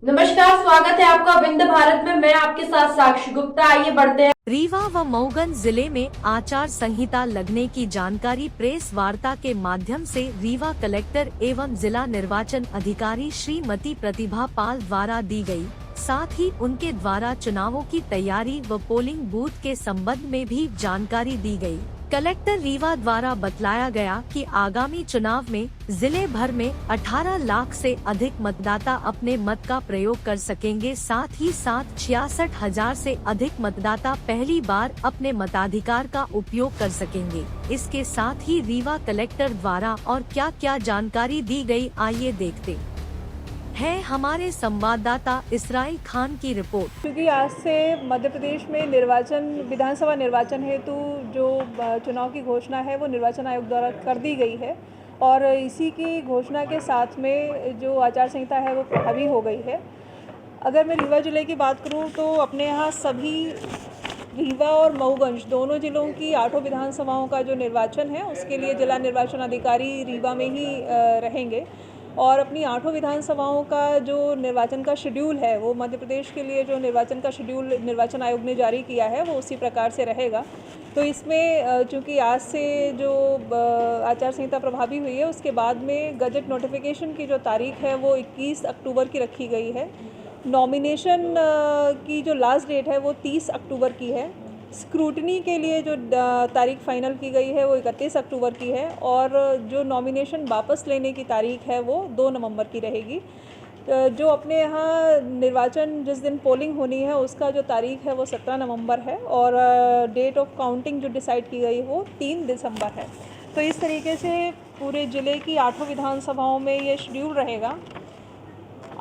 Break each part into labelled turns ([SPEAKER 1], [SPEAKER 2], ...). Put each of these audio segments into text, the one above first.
[SPEAKER 1] नमस्कार, स्वागत है आपका विंध्य भारत में। मैं आपके साथ साक्षी गुप्ता। आइए बढ़ते हैं।
[SPEAKER 2] रीवा व मऊगंज जिले में आचार संहिता लगने की जानकारी प्रेस वार्ता के माध्यम से रीवा कलेक्टर एवं जिला निर्वाचन अधिकारी श्रीमती प्रतिभा पाल द्वारा दी गई। साथ ही उनके द्वारा चुनावों की तैयारी व पोलिंग बूथ के संबंध में भी जानकारी दी गई। कलेक्टर रीवा द्वारा बतलाया गया कि आगामी चुनाव में जिले भर में 18 लाख से अधिक मतदाता अपने मत का प्रयोग कर सकेंगे। साथ ही 66,000 से अधिक मतदाता पहली बार अपने मताधिकार का उपयोग कर सकेंगे। इसके साथ ही रीवा कलेक्टर द्वारा और क्या क्या जानकारी दी गई, आइए देखते है हमारे संवाददाता इसराइल खान की रिपोर्ट।
[SPEAKER 3] क्योंकि आज से मध्य प्रदेश में विधानसभा निर्वाचन हेतु जो चुनाव की घोषणा है वो निर्वाचन आयोग द्वारा कर दी गई है और इसी की घोषणा के साथ में जो आचार संहिता है वो प्रभावी हो गई है। अगर मैं रीवा जिले की बात करूं तो अपने यहाँ सभी रीवा और मऊगंज दोनों जिलों की 8 विधानसभाओं का जो निर्वाचन है उसके लिए जिला निर्वाचन अधिकारी रीवा में ही रहेंगे और अपनी 8 विधानसभाओं का जो निर्वाचन का शेड्यूल है वो मध्य प्रदेश के लिए जो निर्वाचन का शेड्यूल निर्वाचन आयोग ने जारी किया है वो उसी प्रकार से रहेगा। तो इसमें चूँकि आज से जो आचार संहिता प्रभावी हुई है उसके बाद में गजट नोटिफिकेशन की जो तारीख है वो 21 अक्टूबर की रखी गई है। नॉमिनेशन की जो लास्ट डेट है वो 30 अक्टूबर की है। स्क्रूटनी के लिए जो तारीख फाइनल की गई है वो 31 अक्टूबर की है और जो नॉमिनेशन वापस लेने की तारीख है वो 2 नवंबर की रहेगी। जो अपने यहाँ निर्वाचन जिस दिन पोलिंग होनी है उसका जो तारीख है वो 17 नवंबर है और डेट ऑफ काउंटिंग जो डिसाइड की गई वो 3 दिसंबर है। तो इस तरीके से पूरे ज़िले की 8 विधानसभाओं में ये शेड्यूल रहेगा।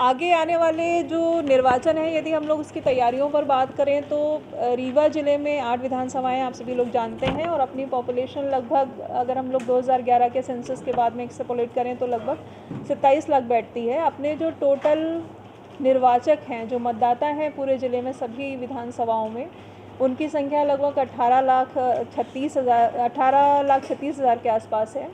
[SPEAKER 3] आगे आने वाले जो निर्वाचन है यदि हम लोग उसकी तैयारियों पर बात करें तो रीवा ज़िले में 8 विधानसभाएं आप सभी लोग जानते हैं और अपनी पॉपुलेशन लगभग अगर हम लोग 2011 के सेंसस के बाद में एक्सट्रपोलेट करें तो लगभग 27 लाख बैठती है। अपने जो टोटल निर्वाचक हैं, जो मतदाता हैं पूरे ज़िले में सभी विधानसभाओं में, उनकी संख्या लगभग 18,36,000 के आसपास है।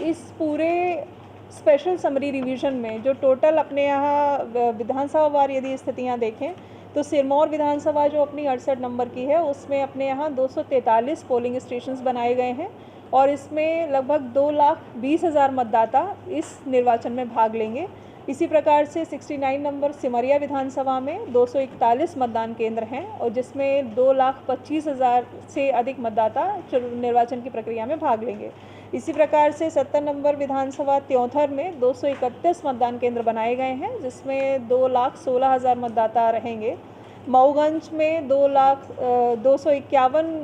[SPEAKER 3] इस पूरे स्पेशल समरी रिवीजन में जो टोटल अपने यहाँ विधानसभा वार यदि स्थितियाँ देखें तो सिरमौर विधानसभा जो अपनी 68 नंबर की है उसमें अपने यहाँ 243 पोलिंग स्टेशंस बनाए गए हैं और इसमें लगभग 2,20,000 मतदाता इस निर्वाचन में भाग लेंगे। इसी प्रकार से 69 नंबर सिमरिया विधानसभा में 241 मतदान केंद्र हैं और जिसमें 2,25,000 से अधिक मतदाता निर्वाचन की प्रक्रिया में भाग लेंगे। इसी प्रकार से 70 नंबर विधानसभा त्योंथर में 231 मतदान केंद्र बनाए गए हैं जिसमें 2,16,000 मतदाता रहेंगे। मऊगंज में 2,251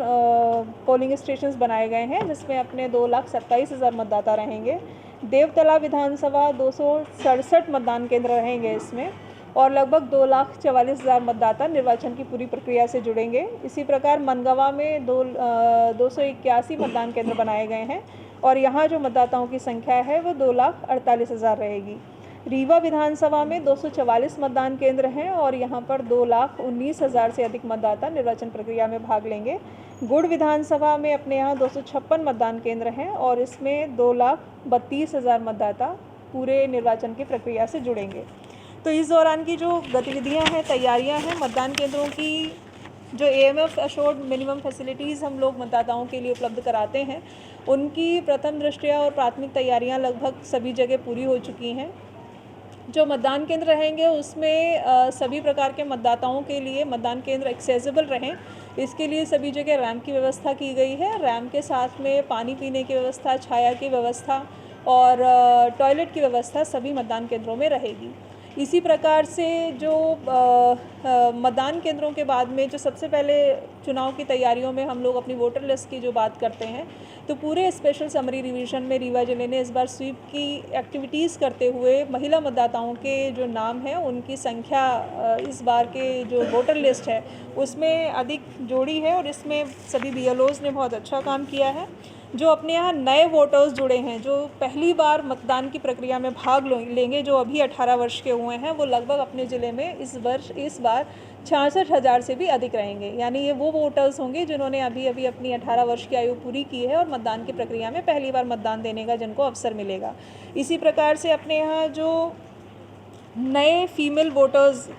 [SPEAKER 3] पोलिंग स्टेशंस बनाए गए हैं जिसमें अपने 2,27,000 मतदाता रहेंगे। देवतला विधानसभा 267 मतदान केंद्र रहेंगे इसमें और लगभग 2,44,000 मतदाता निर्वाचन की पूरी प्रक्रिया से जुड़ेंगे। इसी प्रकार मनगवा में 281 मतदान केंद्र बनाए गए हैं और यहाँ जो मतदाताओं की संख्या है वो 2,48,000 रहेगी। रीवा विधानसभा में 244 मतदान केंद्र हैं और यहाँ पर 2,19,000 से अधिक मतदाता निर्वाचन प्रक्रिया में भाग लेंगे। गुड़ विधानसभा में अपने यहाँ 256 मतदान केंद्र हैं और इसमें 2,32,000 मतदाता पूरे निर्वाचन की प्रक्रिया से जुड़ेंगे। तो इस दौरान की जो गतिविधियाँ हैं, तैयारियाँ हैं, मतदान केंद्रों की जो AMF अशोर्ड मिनिमम फैसिलिटीज़ हम लोग मतदाताओं के लिए उपलब्ध कराते हैं उनकी प्रथम दृष्टया और प्राथमिक तैयारियां लगभग सभी जगह पूरी हो चुकी हैं। जो मतदान केंद्र रहेंगे उसमें सभी प्रकार के मतदाताओं के लिए मतदान केंद्र एक्सेसिबल रहें, इसके लिए सभी जगह रैंप की व्यवस्था की गई है। रैंप के साथ में पानी पीने की व्यवस्था, छाया की व्यवस्था और टॉयलेट की व्यवस्था सभी मतदान केंद्रों में रहेगी। इसी प्रकार से जो मतदान केंद्रों के बाद में जो सबसे पहले चुनाव की तैयारियों में हम लोग अपनी वोटर लिस्ट की जो बात करते हैं तो पूरे स्पेशल समरी रिवीजन में रीवा जिले ने इस बार स्वीप की एक्टिविटीज़ करते हुए महिला मतदाताओं के जो नाम हैं उनकी संख्या इस बार के जो वोटर लिस्ट है उसमें अधिक जोड़ी है और इसमें सभी BLOs ने बहुत अच्छा काम किया है। जो अपने यहाँ नए वोटर्स जुड़े हैं, जो पहली बार मतदान की प्रक्रिया में भाग लेंगे, जो अभी 18 वर्ष के हुए हैं, वो लगभग अपने ज़िले में इस बार 66,000 से भी अधिक रहेंगे। यानी ये वो वोटर्स होंगे जिन्होंने अभी अभी अपनी 18 वर्ष की आयु पूरी की है और मतदान की प्रक्रिया में पहली बार मतदान देने का जिनको अवसर मिलेगा। इसी प्रकार से अपने यहाँ जो नए फीमेल वोटर्स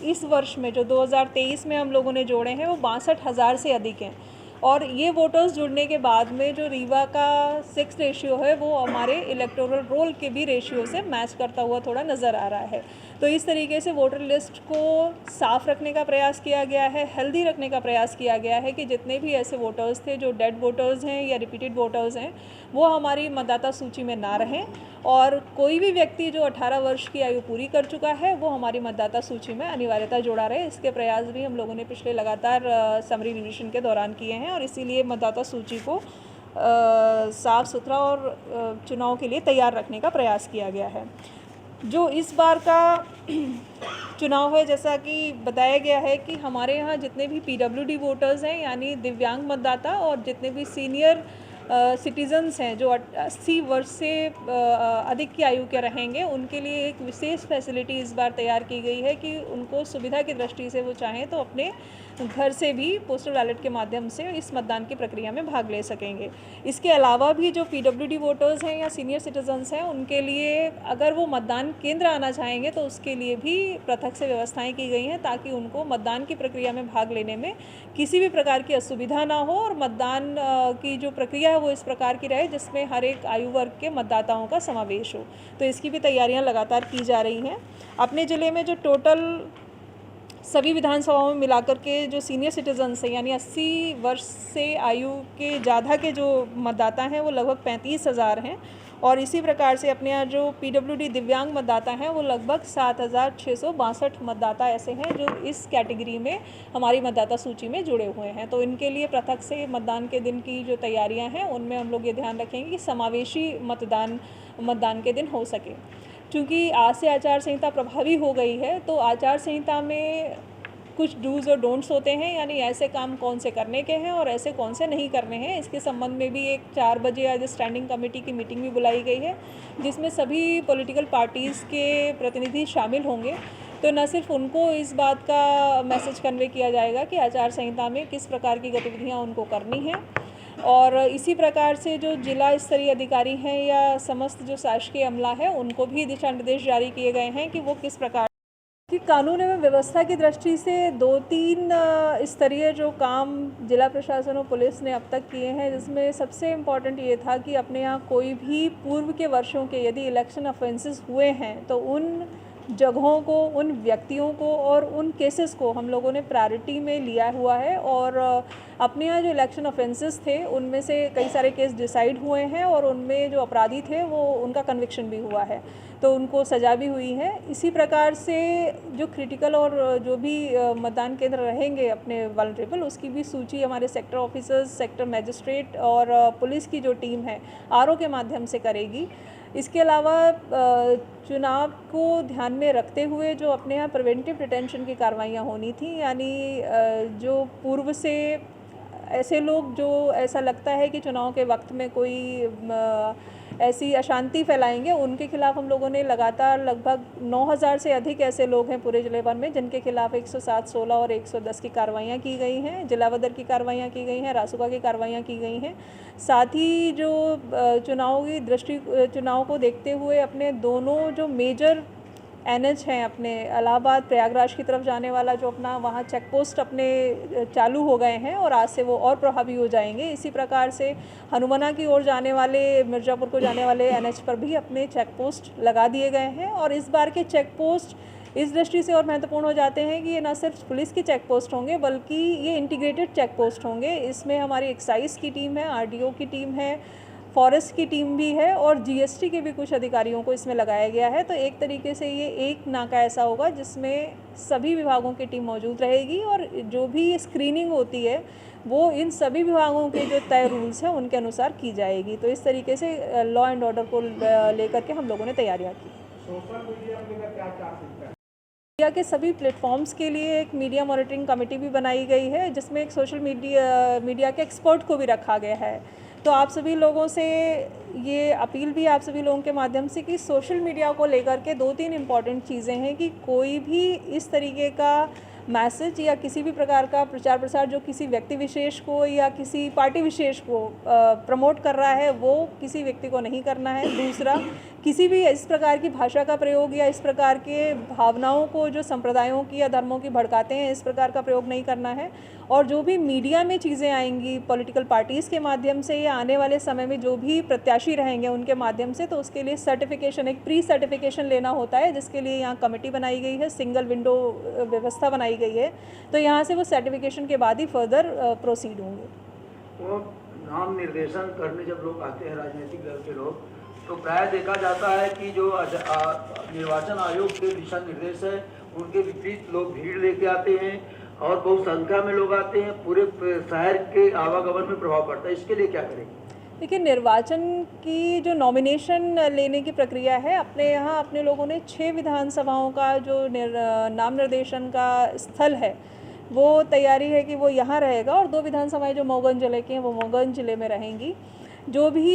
[SPEAKER 3] इस वर्ष में जो 2023 में हम लोगों ने जोड़े हैं वो 62,000 से अधिक हैं। और ये वोटर्स जुड़ने के बाद में जो रीवा का सेक्स रेशियो है वो हमारे इलेक्टोरल रोल के भी रेशियो से मैच करता हुआ थोड़ा नज़र आ रहा है। तो इस तरीके से वोटर लिस्ट को साफ़ रखने का प्रयास किया गया है, हेल्दी रखने का प्रयास किया गया है कि जितने भी ऐसे वोटर्स थे जो डेड वोटर्स हैं या रिपीटेड वोटर्स हैं वो हमारी मतदाता सूची में ना रहें, और कोई भी व्यक्ति जो 18 वर्ष की आयु पूरी कर चुका है वो हमारी मतदाता सूची में अनिवार्यता जोड़ा रहे। इसके प्रयास भी हम लोगों ने पिछले लगातार समरी रिवीजन के दौरान किए हैं और इसीलिए मतदाता सूची को साफ़ सुथरा और चुनाव के लिए तैयार रखने का प्रयास किया गया है। जो इस बार का चुनाव है, जैसा कि बताया गया है कि हमारे यहाँ जितने भी PWD वोटर्स हैं यानी दिव्यांग मतदाता और जितने भी सीनियर सिटीज़न्स हैं जो 80 वर्ष से अधिक की आयु के रहेंगे, उनके लिए एक विशेष फैसिलिटी इस बार तैयार की गई है कि उनको सुविधा की दृष्टि से वो चाहें तो अपने घर से भी पोस्टल बैलेट के माध्यम से इस मतदान की प्रक्रिया में भाग ले सकेंगे। इसके अलावा भी जो PWD वोटर्स हैं या सीनियर सिटीजन्स हैं उनके लिए अगर वो मतदान केंद्र आना चाहेंगे तो उसके लिए भी पृथक से व्यवस्थाएं की गई हैं ताकि उनको मतदान की प्रक्रिया में भाग लेने में किसी भी प्रकार की असुविधा ना हो और मतदान की जो प्रक्रिया है वो इस प्रकार की रहे जिसमें हर एक आयु वर्ग के मतदाताओं का समावेश हो। तो इसकी भी तैयारियां लगातार की जा रही हैं। अपने ज़िले में जो टोटल सभी विधानसभाओं में मिलाकर के जो सीनियर सिटीजन्स हैं यानी 80 वर्ष से आयु के ज़्यादा के जो मतदाता हैं वो लगभग 35,000 हैं, और इसी प्रकार से अपने यहाँ जो PWD दिव्यांग मतदाता हैं वो लगभग 7,662 मतदाता ऐसे हैं जो इस कैटेगरी में हमारी मतदाता सूची में जुड़े हुए हैं। तो इनके लिए पृथक से मतदान के दिन की जो तैयारियां हैं उनमें हम लोग ये ध्यान रखेंगे कि समावेशी मतदान के दिन हो सके। क्योंकि आज से आचार संहिता प्रभावी हो गई है तो आचार संहिता में कुछ डूज़ और डोंट्स होते हैं, यानी ऐसे काम कौन से करने के हैं और ऐसे कौन से नहीं करने हैं। इसके संबंध में भी एक 4 बजे आज स्टैंडिंग कमेटी की मीटिंग भी बुलाई गई है जिसमें सभी पॉलिटिकल पार्टीज़ के प्रतिनिधि शामिल होंगे। तो न सिर्फ उनको इस बात का मैसेज कन्वे किया जाएगा कि आचार संहिता में किस प्रकार की गतिविधियाँ उनको करनी हैं, और इसी प्रकार से जो जिला स्तरीय अधिकारी हैं या समस्त जो शासकीय अमला है उनको भी दिशा निर्देश जारी किए गए हैं कि वो किस प्रकार कि कानून एवं व्यवस्था की दृष्टि से 2-3 स्तरीय जो काम जिला प्रशासन और पुलिस ने अब तक किए हैं, जिसमें सबसे इम्पॉर्टेंट ये था कि अपने यहाँ कोई भी पूर्व के वर्षों के यदि इलेक्शन ऑफेंसेस हुए हैं तो उन जगहों को, उन व्यक्तियों को और उन केसेस को हम लोगों ने प्रायोरिटी में लिया हुआ है। और अपने यहाँ जो इलेक्शन ऑफेंसेस थे उनमें से कई सारे केस डिसाइड हुए हैं और उनमें जो अपराधी थे वो उनका कन्विक्शन भी हुआ है, तो उनको सज़ा भी हुई है। इसी प्रकार से जो क्रिटिकल और जो भी मतदान केंद्र रहेंगे अपने वल्नरेबल, उसकी भी सूची हमारे सेक्टर ऑफिसर्स, सेक्टर मजिस्ट्रेट और पुलिस की जो टीम है RO के माध्यम से करेगी। इसके अलावा चुनाव को ध्यान में रखते हुए जो अपने यहाँ प्रिवेंटिव डिटेंशन की कार्रवाइयाँ होनी थी, यानी जो पूर्व से ऐसे लोग जो ऐसा लगता है कि चुनाव के वक्त में कोई ऐसी अशांति फैलाएंगे, उनके खिलाफ हम लोगों ने लगातार लगभग 9,000 से अधिक ऐसे लोग हैं पूरे जिले भर में जिनके खिलाफ 107, 16 और 110 की कार्रवाइयाँ की गई हैं, जिलावदर की कार्रवाइयाँ की गई हैं, रासुका की कार्रवाइयाँ की गई हैं। साथ ही जो चुनाव को देखते हुए अपने दोनों जो मेजर NH हैं, अपने इलाहाबाद प्रयागराज की तरफ जाने वाला जो अपना वहाँ चेक पोस्ट अपने चालू हो गए हैं और आज से वो और प्रभावी हो जाएंगे। इसी प्रकार से हनुमाना की ओर जाने वाले, मिर्ज़ापुर को जाने वाले NH पर भी अपने चेक पोस्ट लगा दिए गए हैं। और इस बार के चेक पोस्ट इस दृष्टि से और महत्वपूर्ण हो जाते हैं कि ये न सिर्फ पुलिस के चेक पोस्ट होंगे बल्कि ये इंटीग्रेटेड चेक पोस्ट होंगे। इसमें हमारी एक्साइज की टीम है, RDO की टीम है, फॉरेस्ट की टीम भी है और GST के भी कुछ अधिकारियों को इसमें लगाया गया है। तो एक तरीके से ये एक नाका ऐसा होगा जिसमें सभी विभागों की टीम मौजूद रहेगी और जो भी स्क्रीनिंग होती है वो इन सभी विभागों के जो तय रूल्स हैं उनके अनुसार की जाएगी। तो इस तरीके से लॉ एंड ऑर्डर को लेकर के हम लोगों ने तैयारियाँ की।
[SPEAKER 4] सोशल मीडिया में क्या सकता है?
[SPEAKER 3] मीडिया के सभी प्लेटफॉर्म्स के लिए एक मीडिया मॉनिटरिंग कमेटी भी बनाई गई है जिसमें एक सोशल मीडिया के एक्सपर्ट को भी रखा गया है। तो आप सभी लोगों से ये अपील भी आप सभी लोगों के माध्यम से कि सोशल मीडिया को लेकर के 2-3 इम्पॉर्टेंट चीज़ें हैं कि कोई भी इस तरीके का मैसेज या किसी भी प्रकार का प्रचार प्रसार जो किसी व्यक्ति विशेष को या किसी पार्टी विशेष को प्रमोट कर रहा है वो किसी व्यक्ति को नहीं करना है। दूसरा, किसी भी इस प्रकार की भाषा का प्रयोग या इस प्रकार के भावनाओं को जो संप्रदायों की या धर्मों की भड़काते हैं, इस प्रकार का प्रयोग नहीं करना है। और जो भी मीडिया में चीज़ें आएंगी पॉलिटिकल पार्टीज़ के माध्यम से या आने वाले समय में जो भी प्रत्याशी रहेंगे उनके माध्यम से, तो उसके लिए सर्टिफिकेशन, एक प्री सर्टिफिकेशन लेना होता है, जिसके लिए यहाँ कमेटी बनाई गई है, सिंगल विंडो व्यवस्था बनाई गई है। तो यहाँ से वो सर्टिफिकेशन के बाद ही फर्दर प्रोसीड होंगे।
[SPEAKER 5] वो नाम निर्देशन करने जब लोग आते हैं राजनीतिक दल के लोग, तो प्राय देखा जाता है कि जो निर्वाचन आयोग के दिशा निर्देश है उनके विपरीत लोग भीड़ लेके आते हैं और बहुत संख्या में लोग आते हैं, पूरे शहर के आवागमन में प्रभाव पड़ता है। इसके लिए क्या करेंगे?
[SPEAKER 3] देखिए, निर्वाचन की जो नॉमिनेशन लेने की प्रक्रिया है, अपने यहाँ अपने लोगों ने 6 विधानसभाओं का जो नाम निर्देशन का स्थल है वो तैयारी है कि वो यहाँ रहेगा, और 2 विधानसभाएं जो मऊगंज जिले की हैं वो मऊगंज जिले में रहेंगी। जो भी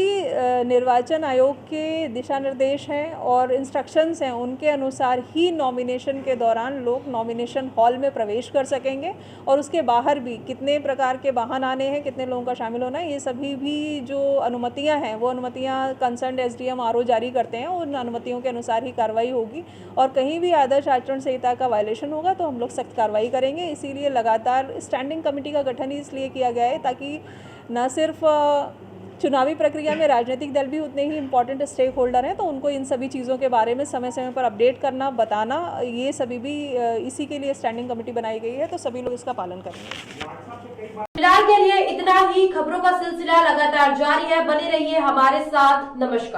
[SPEAKER 3] निर्वाचन आयोग के दिशा निर्देश हैं और इंस्ट्रक्शंस हैं उनके अनुसार ही नॉमिनेशन के दौरान लोग नॉमिनेशन हॉल में प्रवेश कर सकेंगे, और उसके बाहर भी कितने प्रकार के वाहन आने हैं, कितने लोगों का शामिल होना है, ये सभी भी जो अनुमतियां हैं वो अनुमतियां कंसर्न एसडीएम आरओ जारी करते हैं। उन अनुमतियों के अनुसार ही कार्रवाई होगी, और कहीं भी आदर्श आचरण संहिता का वायलेशन होगा तो हम लोग सख्त कार्रवाई करेंगे। इसीलिए लगातार स्टैंडिंग कमेटी का गठन ही इसलिए किया गया है ताकि न सिर्फ चुनावी प्रक्रिया में राजनीतिक दल भी उतने ही इम्पॉर्टेंट स्टेक होल्डर हैं, तो उनको इन सभी चीज़ों के बारे में समय समय पर अपडेट करना, बताना, ये सभी भी इसी के लिए स्टैंडिंग कमेटी बनाई गई है, तो सभी लोग इसका पालन करेंगे।
[SPEAKER 1] फिलहाल के लिए इतना ही। खबरों का सिलसिला लगातार जारी है, बने रहिए हमारे साथ। नमस्कार।